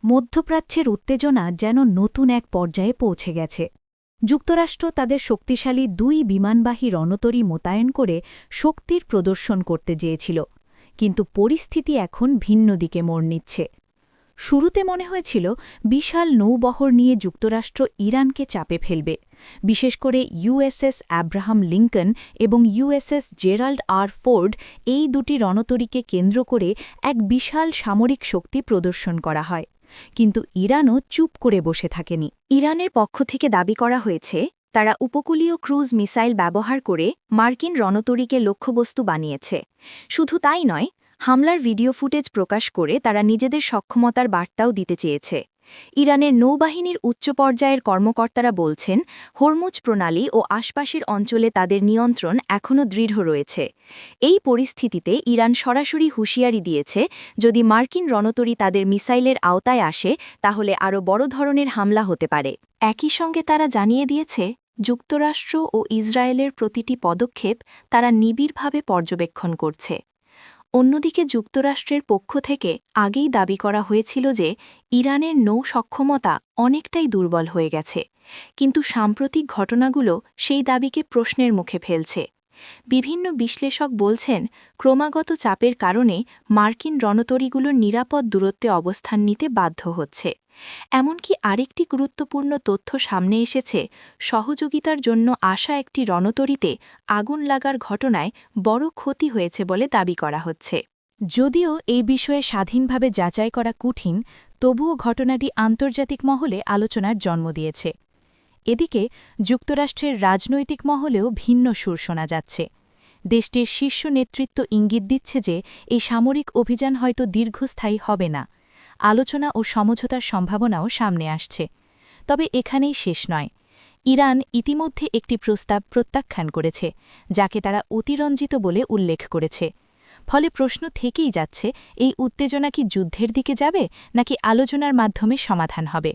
মধ্যপ্রাচ্যের উত্তেজনা যেন নতুন এক পর্যায়ে পৌঁছে গেছে। যুক্তরাষ্ট্র তাদের শক্তিশালী ২ বিমানবাহী রণতরী মোতায়েন করে শক্তির প্রদর্শন করতে চেয়েছিল, কিন্তু পরিস্থিতি এখন ভিন্ন দিকে মোড় নিচ্ছে। শুরুতে মনে হয়েছিল বিশাল নৌবহর নিয়ে যুক্তরাষ্ট্র ইরানকে চাপে ফেলবে, বিশেষ করে ইউএসএস অ্যাব্রাহাম লিঙ্কন এবং ইউএসএস জেরাল্ড আর ফোর্ড, এই দুটি রণতরীকে কেন্দ্র করে এক বিশাল সামরিক শক্তি প্রদর্শন করা হয়। কিন্তু ইরানও চুপ করে বসে থাকেনি। ইরানের পক্ষ থেকে দাবি করা হয়েছে তারা উপকূলীয় ক্রুজ মিসাইল ব্যবহার করে মার্কিন রণতরীকে লক্ষ্যবস্তু বানিয়েছে। শুধু তাই নয়, হামলার ভিডিও ফুটেজ প্রকাশ করে তারা নিজেদের সক্ষমতার বার্তাও দিতে চেয়েছে। ইরানের নৌবাহিনীর উচ্চ পর্যায়ের কর্মকর্তারা বলছেন, হরমুজ প্রণালী ও আশপাশের অঞ্চলে তাদের নিয়ন্ত্রণ এখনও দৃঢ় রয়েছে। এই পরিস্থিতিতে ইরান সরাসরি হুঁশিয়ারি দিয়েছে, যদি মার্কিন রণতরী তাদের মিসাইলের আওতায় আসে তাহলে আরও বড় ধরনের হামলা হতে পারে। একই সঙ্গে তারা জানিয়ে দিয়েছে, যুক্তরাষ্ট্র ও ইসরায়েলের প্রতিটি পদক্ষেপ তারা নিবিড়ভাবে পর্যবেক্ষণ করছে। অন্যদিকে যুক্তরাষ্ট্রের পক্ষ থেকে আগেই দাবি করা হয়েছিল যে ইরানের নৌ সক্ষমতা অনেকটাই দুর্বল হয়ে গেছে, কিন্তু সাম্প্রতিক ঘটনাগুলো সেই দাবিকে প্রশ্নের মুখে ফেলছে। বিভিন্ন বিশ্লেষক বলছেন, ক্রমাগত চাপের কারণে মার্কিন রণতরীগুলোর নিরাপদ দূরত্বে অবস্থান নিতে বাধ্য হচ্ছে। এমনকি আরেকটি গুরুত্বপূর্ণ তথ্য সামনে এসেছে, সহযোগিতার জন্য আসা একটি রণতরীতে আগুন লাগার ঘটনায় বড় ক্ষতি হয়েছে বলে দাবি করা হচ্ছে। যদিও এই বিষয়ে স্বাধীনভাবে যাচাই করা কঠিন, তবুও ঘটনাটি আন্তর্জাতিক মহলে আলোচনার জন্ম দিয়েছে। এদিকে যুক্তরাষ্ট্রের রাজনৈতিক মহলেও ভিন্ন সুর শোনা যাচ্ছে। দেশটির শীর্ষ নেতৃত্ব ইঙ্গিত দিচ্ছে যে এই সামরিক অভিযান হয়তো দীর্ঘস্থায়ী হবে না। আলোচনা ও সমঝোতার সম্ভাবনাও সামনে আসছে। তবে এখানেই শেষ নয়। ইরান ইতিমধ্যে একটি প্রস্তাব প্রত্যাখ্যান করেছে, যাকে তারা অতিরঞ্জিত বলে উল্লেখ করেছে। ফলে প্রশ্ন থেকেই যাচ্ছে, এই উত্তেজনা কি যুদ্ধের দিকে যাবে নাকি আলোচনার মাধ্যমে সমাধান হবে।